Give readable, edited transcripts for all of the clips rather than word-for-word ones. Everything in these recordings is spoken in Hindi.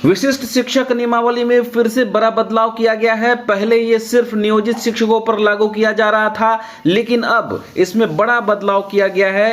विशिष्ट शिक्षक नियमावली में फिर से बड़ा बदलाव किया गया है। पहले ये सिर्फ नियोजित शिक्षकों पर लागू किया जा रहा था, लेकिन अब इसमें बड़ा बदलाव किया गया है।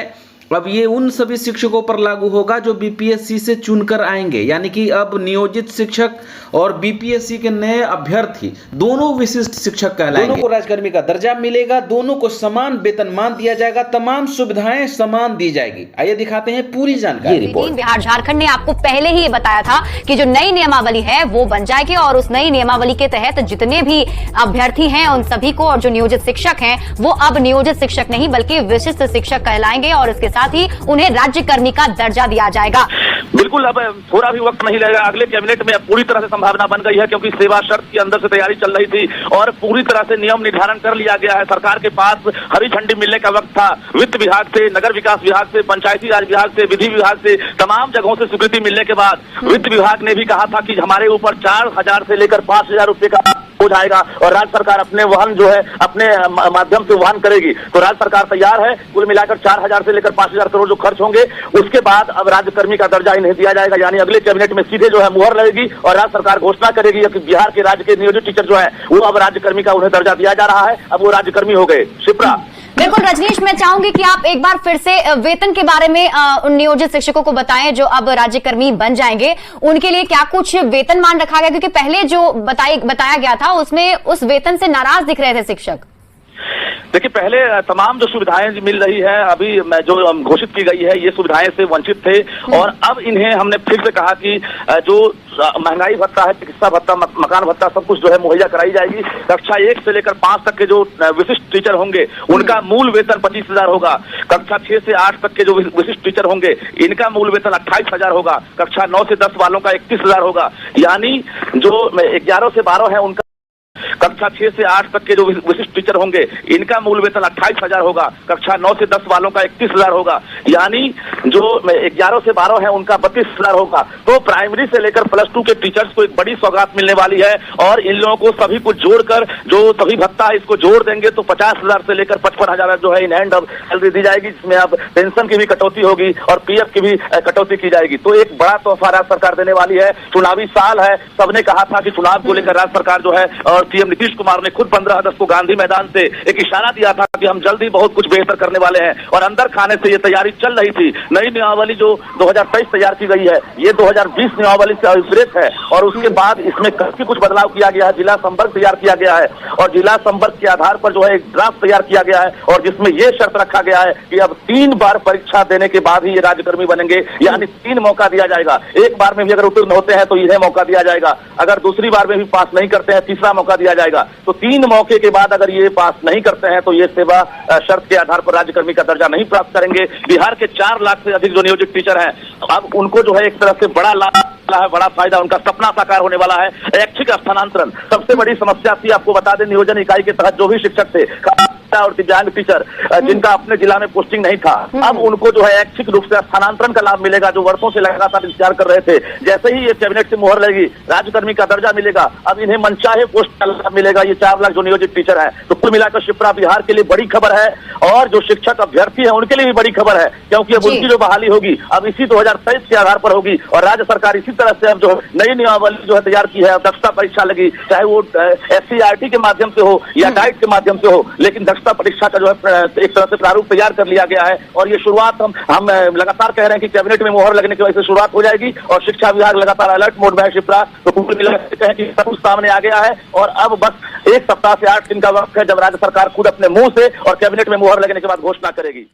अब ये उन सभी शिक्षकों पर लागू होगा जो बीपीएससी से चुनकर आएंगे, यानी कि अब नियोजित शिक्षक और बीपीएससी के नए अभ्यर्थी दोनों विशिष्ट शिक्षक कहलाएंगे। दोनों को राज्यकर्मी का दर्जा मिलेगा, दोनों को समान वेतनमान दिया जाएगा, तमाम सुविधाएं समान दी जाएगी। आइए दिखाते हैं पूरी जानकारी। रिपोर्ट बिहार झारखंड ने आपको पहले ही ये बताया था कि जो नई नियमावली है वो बन जाएगी और उस नई नियमावली के तहत जितने भी अभ्यर्थी हैं उन सभी को, और जो नियोजित शिक्षक हैं वो अब नियोजित शिक्षक नहीं बल्कि विशिष्ट शिक्षक कहलाएंगे और इसके साथ ही उन्हें राज्यकर्मी का दर्जा दिया जाएगा। बिल्कुल, अब थोड़ा भी वक्त नहीं लगेगा। अगले कैबिनेट में पूरी तरह से संभावना बन गई है, क्योंकि सेवा शर्त के अंदर से तैयारी चल रही थी और पूरी तरह से नियम निर्धारण कर लिया गया है। सरकार के पास हरी झंडी मिलने का वक्त था। वित्त विभाग से, नगर विकास विभाग से, पंचायती राज विभाग से, विधि विभाग से, तमाम जगहों से स्वीकृति मिलने के बाद वित्त विभाग ने भी कहा था कि हमारे ऊपर 4,000 से लेकर 5,000 रुपए का हो जाएगा और राज्य सरकार अपने वहन जो है अपने माध्यम से वहन करेगी। तो राज्य सरकार तैयार है। कुल मिलाकर 4,000 से लेकर 5,000 करोड़ जो खर्च होंगे उसके बाद अब राज्यकर्मी का दर्जा इन्हें दिया जाएगा, यानी अगले कैबिनेट में सीधे जो है मुहर लगेगी और राज्य सरकार घोषणा करेगी कि बिहार के राज्य के नियोजित टीचर जो है वो अब राज्यकर्मी का उन्हें दर्जा दिया जा रहा है। अब वो राज्यकर्मी हो गए। शिप्रा। बिल्कुल रजनीश, मैं चाहूंगी कि आप एक बार फिर से वेतन के बारे में उन नियोजित शिक्षकों को बताएं जो अब राज्यकर्मी बन जाएंगे। उनके लिए क्या कुछ वेतनमान रखा गया, क्योंकि पहले जो बताया गया था उसमें उस वेतन से नाराज दिख रहे थे शिक्षक। देखिए, पहले तमाम जो सुविधाएं मिल रही है अभी जो घोषित की गई है ये सुविधाएं से वंचित थे और अब इन्हें हमने फिर से कहा कि जो महंगाई भत्ता है, चिकित्सा भत्ता, मकान भत्ता, सब कुछ जो है मुहैया कराई जाएगी। कक्षा 1 से लेकर 5 तक के जो विशिष्ट टीचर होंगे उनका मूल वेतन 25,000 होगा। कक्षा 6 से 8 तक के जो विशिष्ट टीचर होंगे इनका मूल वेतन 28,000 होगा। कक्षा 9 से 10 वालों का 31,000 होगा, यानी जो 11 से 12 है उनका, कक्षा 6 से 8 तक के जो विशिष्ट टीचर होंगे इनका मूल वेतन 28,000 होगा। कक्षा 9 से 10 वालों का 31,000 होगा, यानी जो 11 से 12 है उनका 32,000 होगा। तो प्राइमरी से लेकर +2 के टीचर्स को एक बड़ी सौगात मिलने वाली है और इन लोगों को सभी कुछ जोड़कर जो सभी भत्ता है इसको जोड़ देंगे तो 50,000 से लेकर 55,000 जो है इन हैंड अब सैलरी दी जाएगी, जिसमें अब पेंशन की भी कटौती होगी और पीएफ की भी कटौती की जाएगी। तो एक बड़ा तोहफा राज्य सरकार देने वाली है। चुनावी साल है, सबने कहा था कि चुनाव को लेकर राज्य सरकार जो है, और सीएम नीतीश कुमार ने खुद 15 अगस्त को गांधी मैदान से एक इशारा दिया था कि हम जल्दी बहुत कुछ बेहतर करने वाले हैं और अंदर खाने से ये तैयारी चल रही थी। नई नियमावली जो 2023 तैयार की गई है ये 2020 नियमावली से अभिप्रेत है और उसके बाद इसमें काफी कुछ बदलाव किया गया है। जिला संपर्क तैयार किया गया है और जिला संपर्क के आधार पर जो है एक ड्राफ्ट तैयार किया गया है और जिसमें यह शर्त रखा गया है कि अब 3 बार परीक्षा देने के बाद ही ये राज्यकर्मी बनेंगे, यानी 3 मौका दिया जाएगा। एक बार में भी अगर उत्तीर्ण होते हैं तो इन्हें मौका दिया जाएगा, अगर दूसरी बार में भी पास नहीं करते हैं तीसरा मौका दिया जाएगा। तो 3 मौके के बाद अगर ये पास नहीं करते हैं तो ये सेवा शर्त के आधार पर राज्यकर्मी का दर्जा नहीं प्राप्त करेंगे। बिहार के 4 लाख से अधिक जो नियोजित टीचर हैं अब उनको जो है एक तरह से बड़ा लाभ है, बड़ा फायदा, उनका सपना साकार होने वाला है। ऐच्छिक स्थानांतरण सबसे बड़ी समस्या थी, आपको बता दें, नियोजन इकाई के तहत जो भी शिक्षक थे और दिव्यांग टीचर जिनका अपने जिला में पोस्टिंग नहीं था, अब उनको जो है ऐच्छिक रूप से स्थानांतरण का लाभ मिलेगा, जो वर्षों से लगातार इंतजार कर रहे थे। जैसे ही ये कैबिनेट से मुहर लगेगी, राज्यकर्मी का दर्जा मिलेगा, अब इन्हें मनचाहे पोस्ट का लाभ मिलेगा। ये 4 लाख जो नियोजित टीचर हैं, तो कुल मिलाकर शिप्रा बिहार के लिए बड़ी खबर है और जो शिक्षक अभ्यर्थी है उनके लिए भी बड़ी खबर है, क्योंकि अब उनकी जो बहाली होगी अब इसी 2023 के आधार पर होगी और राज्य सरकार इसी तरह से अब जो नई नियमावली जो है तैयार की है। दक्षता परीक्षा लगी, चाहे वो SCRT के माध्यम से हो या डाइट के माध्यम से हो, लेकिन दक्षता परीक्षा का जो है एक तरह से प्रारूप तैयार कर लिया गया है और ये शुरुआत हम लगातार कह रहे हैं कि कैबिनेट में मुहर लगने की वजह से शुरुआत हो जाएगी और शिक्षा विभाग लगातार अलर्ट मोड में है। शिप्रा, तो कुल मिलाकर कहें कि सब कुछ सामने आ गया है और अब बस 1 सप्ताह से 8 दिन का वक्त है जब राज्य सरकार खुद अपने मुंह से और कैबिनेट में मुहर लगने के बाद घोषणा करेगी।